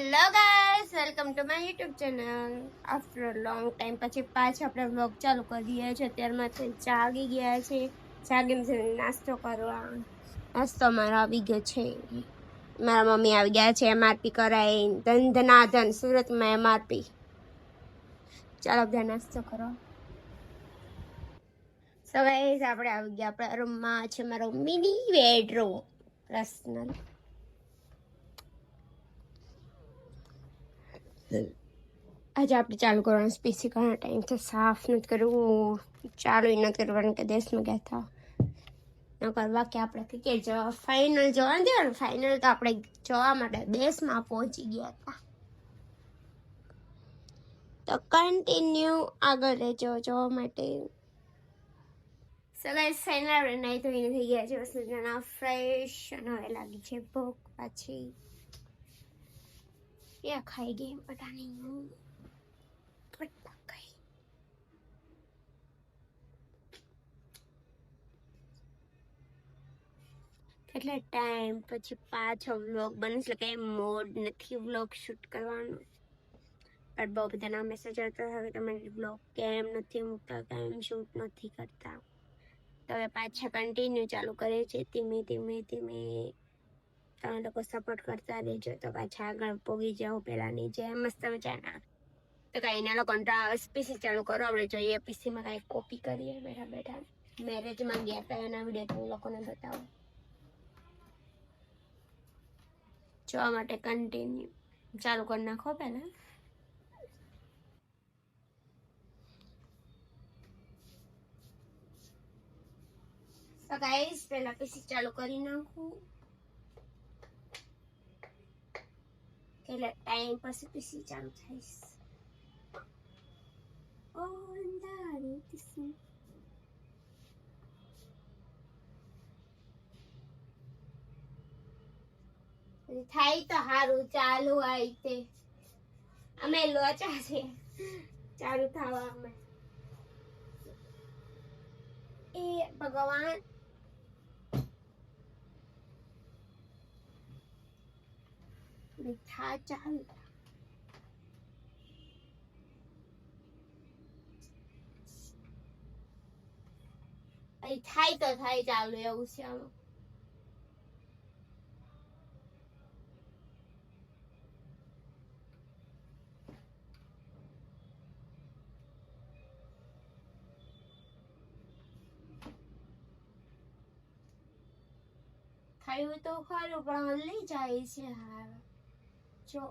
Hello guys, welcome to my YouTube channel. After long time પછી પાછા આપણે vlog ચાલુ કરી રહ્યા છે. અત્યારમાં જાગી ગયા છે. જાગીને નાસ્તો કરવા. નાસ્તો મારો આવી ગયો છે. મારા મમ્મી આવી ગયા છે MRP કરાઈ. ધન સુરતમાં MRP. ચાલો બધા નાસ્તો કરો. સો ગાઈસ, આપણે આવી ગયા આપણા રૂમમાં. છે મારો મિની બેડરૂમ પર્સનલ. આજે આપણે ચાલુ કરવાનું પીસી ઘણા ટાઈમથી સાફ નથી કરવું, ચાલુ નથી કરવાનું કે દેશમાં ગયા હતા ન કરવા કે આપણે ક્રિકેટ જોવા ફાઇનલ જોવા દે ને. ફાઇનલ તો આપણે જોવા માટે દેશમાં પહોંચી ગયા હતા. તો કન્ટિન્યુ આગળ રહેજો જોવા માટે. સવારે ફાઇનલ આપણે નાઈ ધોઈને થઈ ગયા છે. વસ્તુ જણા ફ્રેશ અને હવે લાગી છે ભૂખ. પાછી યા ખાઈ ગઈ બટાની એટલે ટાઈમ પછી પાછો વ્લોગ બને એટલે કઈ મોડ નથી વ્લોગ શૂટ કરવાનો. પણ બહુ બધાના મેસેજ આવતા હવે તમે વ્લોગ કેમ નથી મૂકતા, કેમ શૂટ નથી કરતા. તો હવે પાછા કન્ટિન્યુ ચાલુ કરે છે. ધીમે ધીમે ધીમે તમે લોકો સપોર્ટ કરતા રહેજો તો પાછા આગળ પોગી જાઓ પહેલાની જે મસ્ત મજાના. તો કઈ ના લોકો પીસી ચાલુ કરો, આપણે જોઈએ પીસીમાં કઈ કોપી કરીએ બેઠા બેઠા. મેરેજમાં ગયા હતા એના વિડીયો તમે લોકોને બતાવો જોવા માટે. કન્ટિન્યુ ચાલુ કરી નાખો પહેલા. તો ગાઈસ પહેલા પીસી ચાલુ કરી નાખું એટલે ટાઈમ પછી પીસી ચાલુ થઈશ. થાય તો હારું. ચાલુ આવી તે અમે લોચા છે ચાલુ થવા. અમે એ ભગવાન મીઠા ચાલુ થાય તો થાય ચાલુ એવું છે. આમાં થયું તો ખરું પણ હલી જાય છે. હા જો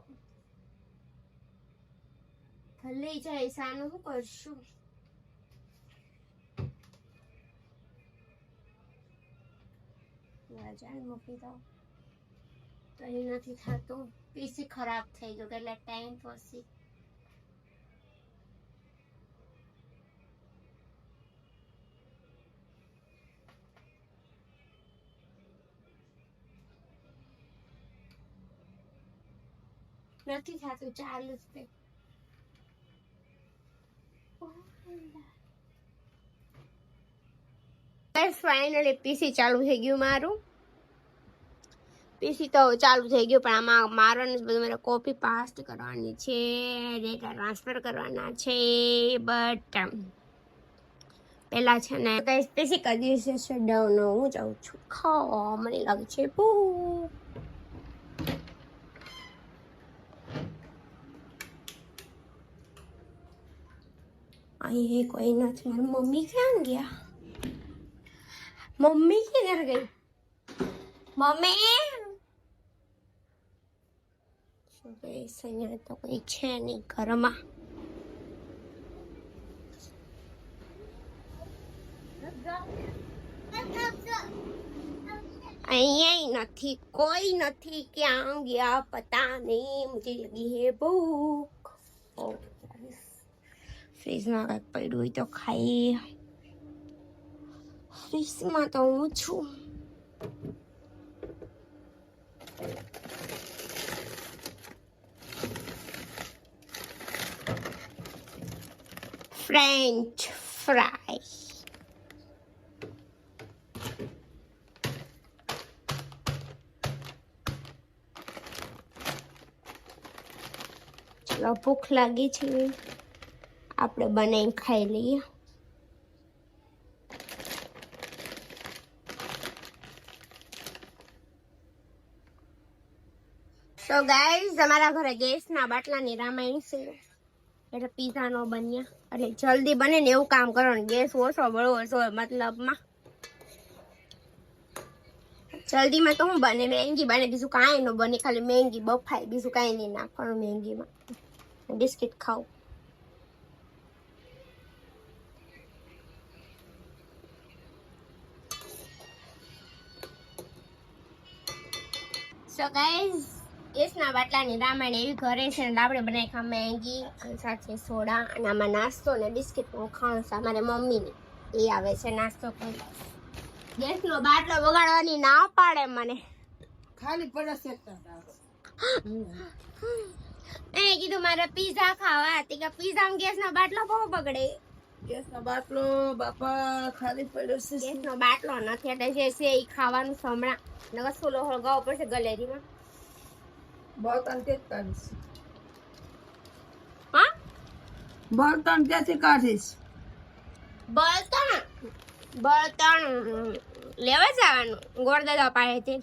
હલી જાય સાનું શું કરશું. મૂકી દો તો એ નથી થતું. પીસી ખરાબ થઈ ગયું એટલે ટાઈમ પછી નથી થતું. ચાલુ જ તે ફાઇનલી પીસી ચાલુ થઈ ગયું મારું. પીસી તો ચાલુ થઈ ગયું પણ આમાં મારવાનું બધું મારે કોપી પાસ્ટ કરવાની છે, ડેટા ટ્રાન્સફર કરવાના છે. બટ પેલા છે ને કઈ પીસી કરી દીધું છે ડાઉન. હું જાઉં છું ખાવા, મને લાગે છે ભૂખ. અહીં કોઈ નથી. મારી મમ્મી ક્યાં ગયા? મમ્મી ક્યાં ગઈ? મમ્મી અહીંયા તો કોઈ છે નહીં ઘરમાં. અહીંયા નથી, કોઈ નથી. ક્યાં ગયા પતા નહીં. મુझे लगी है भूख. ફ્રીજમાં કંઈક પડ્યું હોય તો ખાઈએ. ફ્રીજમાં તો હું છું. French fry. ચાલો ભૂખ લાગી છે, આપણે બનાવીને ખાઈ લઈએ. તો ગાઈઝ અમારા ઘરે ગેસના બાટલાની રામાયણ છે, એટલે પીઝા નો બન્યા, એટલે જલ્દી બને ને એવું કામ કરવાનું. ગેસ ઓછો બળવો હોય મતલબમાં જલ્દીમાં તો હું બને મેંગી બને, બીજું કાંઈ ન બને, ખાલી મેંગી બફાય, બીજું કાંઈ નહીં નાખવાનું મેંગીમાં. બિસ્કિટ ખાવ. સો ગાઈઝ ગેસના બાટલાની રામાયણ એવી ઘરે છે ને આપણે બનાવી ખા મેંગી અને સાથે સોડા, અને આમાં નાસ્તો ને બિસ્કિટ હું ખાઉં છું. અમારે મમ્મીની એ આવે છે નાસ્તો કરવા. ગેસનો બાટલો બગાડવાની ના પાડે મને, ખાલી પડે એ કીધું મારે પીઝા ખાવા હતી કે પીઝામાં ગેસનો બાટલો બહુ બગડે. ગેસનો બાટલો બાપા ખાલી પડ્યો છે. ગેસનો બાટલો નથી એટલે જે છે એ ખાવાનું સમણા નકર સોલો હળગાવો પડશે ગલેરીમાં. બળતણ તે જ કાઢીશ. હા બળતણ ક્યાંથી કાઢીશ? બળતણ લેવા જવાનું ગોળદાદા પાસેથી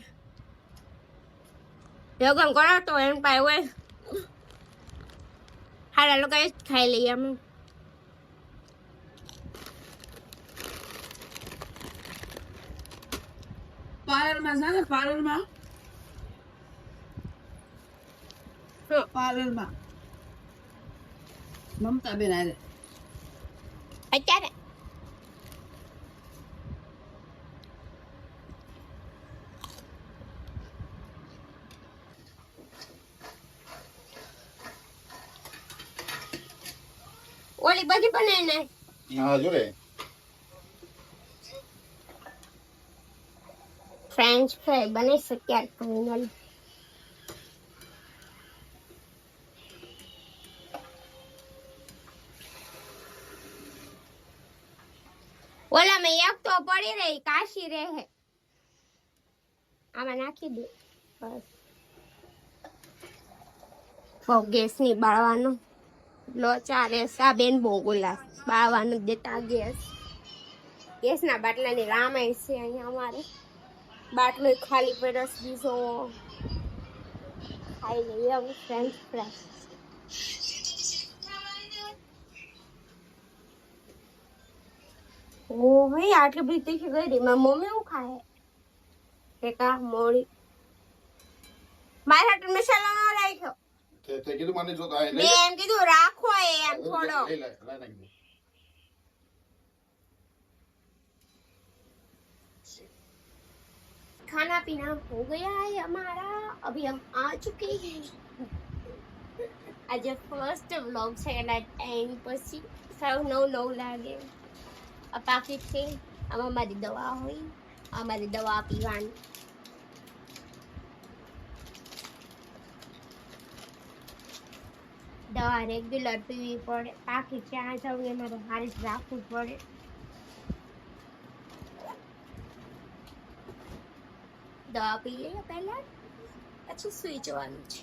લગન કરો તો એમ પાસે હોય. હારા લોકો જ ખાઈ લઈએ અમે. પાર્લરમાં છે ને પાર્લરમાં મમતા બેન આરે અત્યારે ઓલી બધી બનાવી નાખ. હા જોડે ફ્રેન્ચ ફ્રાય બની શક્યા ફાઇનલ. ઓલા મેં એક તો પડી રહી કાશી રહે, આમાં નાખી દે બસ. ગેસ ની બાળવાનો લોચા રે સા બેન બોગુલા બાળવાનું દેતા ગેસ. ગેસના બાટલાની રામાયણ છે અહીંયા અમારે. બાટલો ખાલી પડ્યો બીજો ખાઈ લઈએ હવે ફ્રેન્ચ ફ્રાય. ઓ ભાઈ આટલી બધી તીખી ગઈ રહી. મારી મમ્મી શું ખાય ટેકા મોડી. મારા હાટુ મસાલો ન રાખ્યો. તે કીધું મને જો આ મેં એમ કીધું રાખો એમ થોડો. લઈ નાખી. खाना पीना हो गया है हमारा, अभी हम आ चुके हैं. આજે ફર્સ્ટ વ્લોગ છે એના ટાઈમ પછી સાવ નવ લાગે. આ પાકીટ છે, આમાં મારી દવા હોય, આ મારી દવા પીવાની. દવા રેગ્યુલર પીવી પડે. પાકીટ ત્યાં જવું એ મારે હારી રાખવું પડે. દવા પી લઈએ પહેલા, પછી સુઈ જવાનું છે.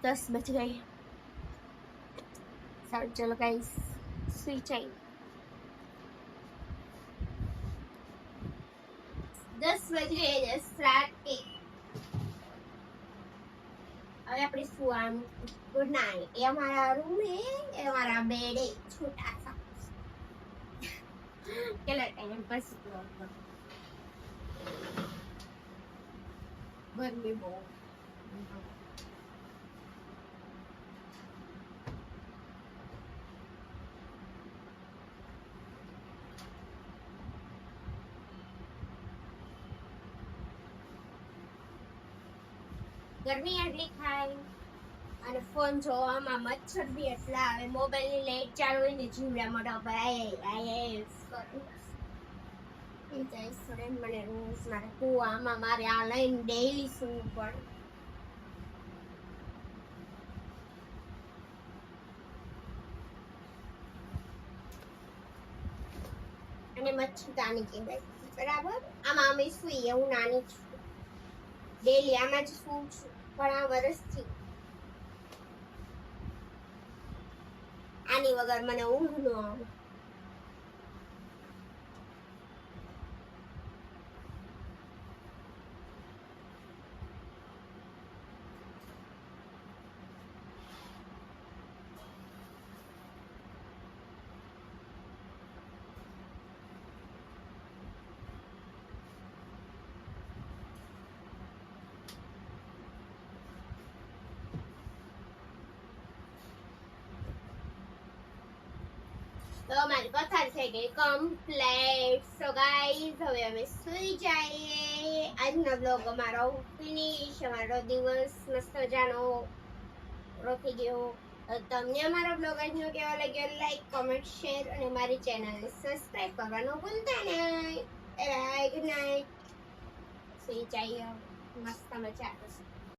दस बज गए. चलो गाइस सुई जाइए. 10 बज गए. 10 रात के. હવે આપણે સુવાનું. Good night. એ અમારા રૂમ હે, એ અમારા બેડ હે छोटा सा. કેટલા ટાઈમ પછી ગરમી બહુ. ગરમી એટલી થાય અને ફોન જોવામાં મચ્છર બી એટલા આવે, મોબાઈલની લાઈટ ચાલુ હોય ને જીવડા મોઢા ઉપર આય મને રોજ મારે કુવામાં મારે આ લઈને ડેઈલી સૂવું પડે. અને મચ્છરદાની કહેવાય બરાબર. આમાં અમે સૂઈએ, હું નાની છું, ડેલી આમાં જ સૂવું છું ઘણા વર્ષથી. આની વગર મને ઊંઘ ન આવે. તો મારી કથા થઈ ગઈ કમ્પ્લીટ. સો ગાઈઝ હવે અમે સુઈ જઈએ. આજનો બ્લોગ અમારો ફિનિશ. અમારો દિવસ મસ્ત મજાનો પૂરો થઈ ગયો. તો તમને અમારો બ્લોગ આજનો કેવો લાગ્યો લાઈક કોમેન્ટ શેર અને મારી ચેનલને સબસ્ક્રાઇબ કરવાનું ભૂલતા નહીં. Bye good night. સુઈ જઈએ મસ્ત મજા આવશે.